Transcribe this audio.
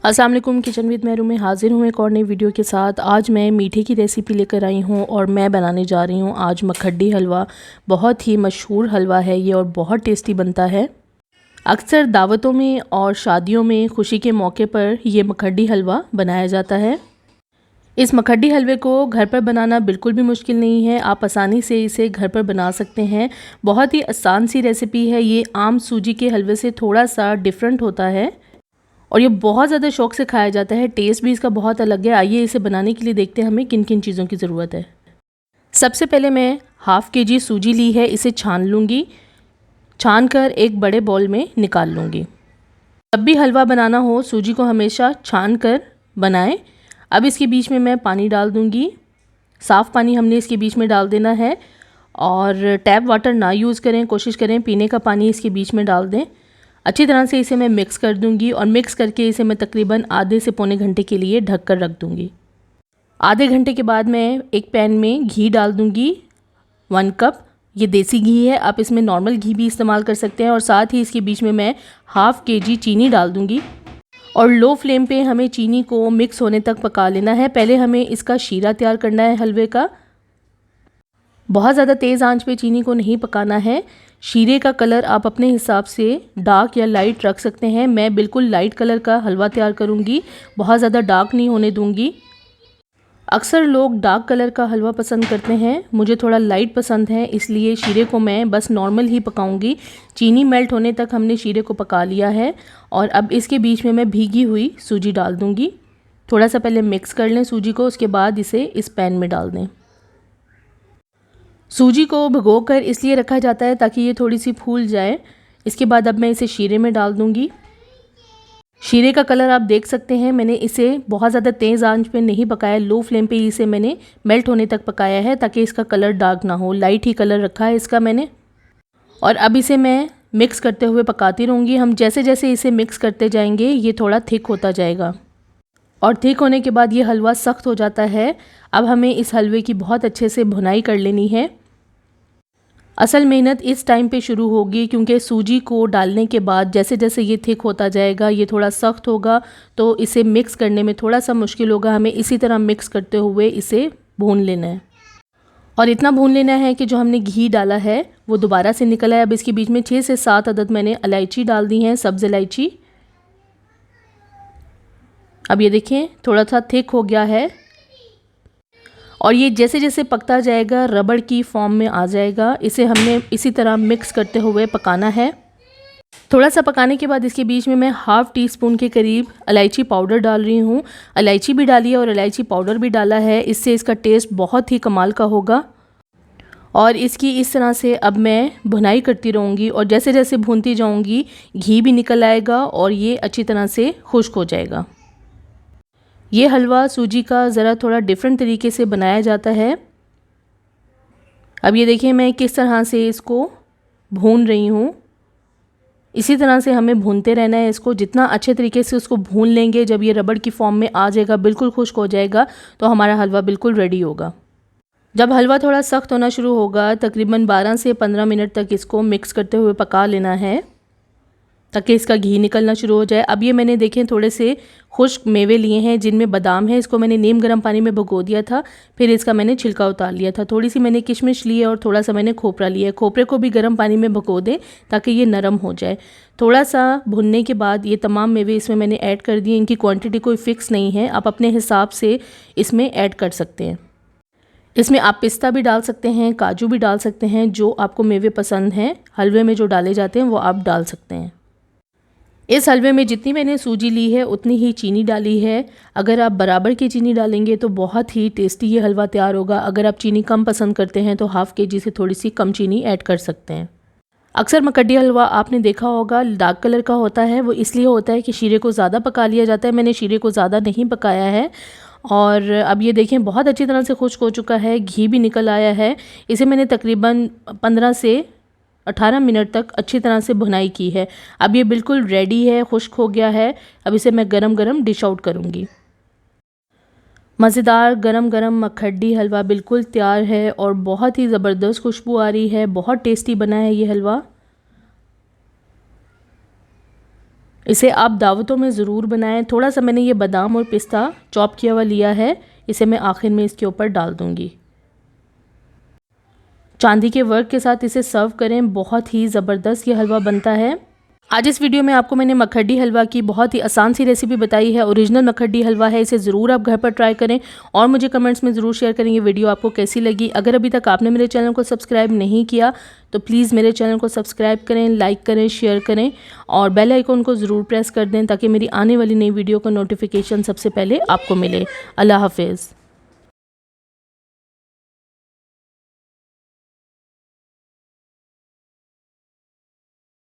अस्सलाम वालेकुम। Kitchen with Mehru में हाज़िर हूँ एक और नई वीडियो के साथ। आज मैं मीठे की रेसिपी लेकर आई हूँ और मैं बनाने जा रही हूँ आज मखड्डी हलवा। बहुत ही मशहूर हलवा है ये और बहुत टेस्टी बनता है। अक्सर दावतों में और शादियों में खुशी के मौके पर ये मखड्डी हलवा बनाया जाता है। इस मखड्डी हलवे को घर पर बनाना बिल्कुल भी मुश्किल नहीं है, आप आसानी से इसे घर पर बना सकते हैं। बहुत ही आसान सी रेसिपी है। ये आम सूजी के हलवे से थोड़ा सा डिफरेंट होता है और ये बहुत ज़्यादा शौक़ से खाया जाता है। टेस्ट भी इसका बहुत अलग है। आइए इसे बनाने के लिए देखते हैं हमें किन किन चीज़ों की ज़रूरत है। सबसे पहले मैं हाफ़ केजी सूजी ली है, इसे छान लूँगी। छान कर एक बड़े बाउल में निकाल लूँगी। जब भी हलवा बनाना हो सूजी को हमेशा छान कर बनाएं। अब इसके बीच में मैं पानी डाल दूँगी। साफ़ पानी हमने इसके बीच में डाल देना है और टैप वाटर ना यूज़ करें, कोशिश करें पीने का पानी इसके बीच में डाल दें। अच्छी तरह से इसे मैं मिक्स कर दूंगी और मिक्स करके इसे मैं तकरीबन आधे से पौने घंटे के लिए ढक कर रख दूंगी। आधे घंटे के बाद मैं एक पैन में घी डाल दूंगी 1 कप। ये देसी घी है, आप इसमें नॉर्मल घी भी इस्तेमाल कर सकते हैं। और साथ ही इसके बीच में मैं हाफ़ केजी चीनी डाल दूंगी और लो फ्लेम पे हमें चीनी को मिक्स होने तक पका लेना है। पहले हमें इसका शीरा तैयार करना है हलवे का। बहुत ज़्यादा तेज़ आंच पे चीनी को नहीं पकाना है। शीरे का कलर आप अपने हिसाब से डार्क या लाइट रख सकते हैं। मैं बिल्कुल लाइट कलर का हलवा तैयार करूंगी, बहुत ज़्यादा डार्क नहीं होने दूंगी। अक्सर लोग डार्क कलर का हलवा पसंद करते हैं, मुझे थोड़ा लाइट पसंद है, इसलिए शीरे को मैं बस नॉर्मल ही पकाऊंगी। चीनी मेल्ट होने तक हमने शीरे को पका लिया है और अब इसके बीच में मैं भीगी हुई सूजी डाल दूँगी। थोड़ा सा पहले मिक्स कर लें सूजी को, उसके बाद इसे इस पैन में डाल दें। सूजी को भिगोकर इसलिए रखा जाता है ताकि ये थोड़ी सी फूल जाए। इसके बाद अब मैं इसे शीरे में डाल दूंगी। शीरे का कलर आप देख सकते हैं, मैंने इसे बहुत ज़्यादा तेज़ आंच पे नहीं पकाया, लो फ्लेम पे इसे मैंने मेल्ट होने तक पकाया है ताकि इसका कलर डार्क ना हो। लाइट ही कलर रखा है इसका मैंने। और अब इसे मैं मिक्स करते हुए पकाती रहूँगी। हम जैसे जैसे इसे मिक्स करते जाएंगे ये थोड़ा थिक होता जाएगा और थिक होने के बाद ये हलवा सख्त हो जाता है। अब हमें इस हलवे की बहुत अच्छे से भुनाई कर लेनी है। असल मेहनत इस टाइम पे शुरू होगी क्योंकि सूजी को डालने के बाद जैसे जैसे ये थिक होता जाएगा ये थोड़ा सख्त होगा, तो इसे मिक्स करने में थोड़ा सा मुश्किल होगा। हमें इसी तरह मिक्स करते हुए इसे भून लेना है और इतना भून लेना है कि जो हमने घी डाला है वो दोबारा से निकल आए। अब इसके बीच में 6 से 7 अदद मैंने इलायची डाल दी हैं, सब्ज़ इलायची। अब ये देखें थोड़ा सा थिक हो गया है और ये जैसे जैसे पकता जाएगा रबड़ की फॉर्म में आ जाएगा। इसे हमने इसी तरह मिक्स करते हुए पकाना है। थोड़ा सा पकाने के बाद इसके बीच में मैं हाफ़ टी स्पून के करीब इलायची पाउडर डाल रही हूँ। इलायची भी डाली है और इलायची पाउडर भी डाला है, इससे इसका टेस्ट बहुत ही कमाल का होगा। और इसकी इस तरह से अब मैं भुनाई करती रहूँगी और जैसे जैसे भूनती जाऊँगी घी भी निकल आएगा और ये अच्छी तरह से खुश्क हो जाएगा। ये हलवा सूजी का ज़रा थोड़ा डिफरेंट तरीके से बनाया जाता है। अब ये देखिए मैं किस तरह से इसको भून रही हूँ। इसी तरह से हमें भूनते रहना है इसको। जितना अच्छे तरीके से उसको भून लेंगे, जब ये रबड़ की फॉर्म में आ जाएगा, बिल्कुल खुश्क हो जाएगा, तो हमारा हलवा बिल्कुल रेडी होगा। जब हलवा थोड़ा सख्त होना शुरू होगा तकरीबन 12 से 15 मिनट तक इसको मिक्स करते हुए पका लेना है ताकि इसका घी निकलना शुरू हो जाए। अब ये मैंने देखें थोड़े से खुश्क मेवे लिए हैं जिनमें बादाम है, इसको मैंने नीम गर्म पानी में भिगो दिया था, फिर इसका मैंने छिलका उतार लिया था। थोड़ी सी मैंने किशमिश ली है और थोड़ा सा मैंने खोपरा लिया है। खोपरे को भी गर्म पानी में भिगो दें ताकि ये नरम हो जाए। थोड़ा सा भुनने के बाद ये तमाम मेवे इसमें मैंने ऐड कर दिए। इनकी क्वान्टिटी कोई फ़िक्स नहीं है, आप अपने हिसाब से इसमें ऐड कर सकते हैं। इसमें आप पिस्ता भी डाल सकते हैं, काजू भी डाल सकते हैं, जो आपको मेवे पसंद हैं हलवे में जो डाले जाते हैं वो आप डाल सकते हैं। इस हलवे में जितनी मैंने सूजी ली है उतनी ही चीनी डाली है। अगर आप बराबर की चीनी डालेंगे तो बहुत ही टेस्टी ये हलवा तैयार होगा। अगर आप चीनी कम पसंद करते हैं तो हाफ़ केजी से थोड़ी सी कम चीनी ऐड कर सकते हैं। अक्सर मकड्डी हलवा आपने देखा होगा डार्क कलर का होता है, वो इसलिए होता है कि शीरे को ज़्यादा पका लिया जाता है। मैंने शीरे को ज़्यादा नहीं पकाया है और अब ये देखें बहुत अच्छी तरह से खुश्क हो चुका है, घी भी निकल आया है। इसे मैंने तकरीबन 15 से 18 मिनट तक अच्छी तरह से भुनाई की है। अब ये बिल्कुल रेडी है, खुश्क हो गया है। अब इसे मैं गरम गरम डिश आउट करूँगी। मज़ेदार गरम गरम मखड्डी हलवा बिल्कुल तैयार है और बहुत ही ज़बरदस्त खुशबू आ रही है। बहुत टेस्टी बना है ये हलवा। इसे आप दावतों में ज़रूर बनाएं। थोड़ा सा मैंने ये बादाम और पिस्ता चॉप किया हुआ लिया है, इसे मैं आखिर में इसके ऊपर डाल दूँगी। चांदी के वर्क के साथ इसे सर्व करें, बहुत ही ज़बरदस्त ये हलवा बनता है। आज इस वीडियो में आपको मैंने मखड्डी हलवा की बहुत ही आसान सी रेसिपी बताई है। ओरिजिनल मखड्डी हलवा है, इसे ज़रूर आप घर पर ट्राई करें और मुझे कमेंट्स में ज़रूर शेयर करें ये वीडियो आपको कैसी लगी। अगर अभी तक आपने मेरे चैनल को सब्सक्राइब नहीं किया तो प्लीज़ मेरे चैनल को सब्सक्राइब करें, लाइक करें, शेयर करें और बेल आइकन को ज़रूर प्रेस कर दें ताकि मेरी आने वाली नई वीडियो का नोटिफिकेशन सबसे पहले आपको मिले। अल्लाह हाफिज़।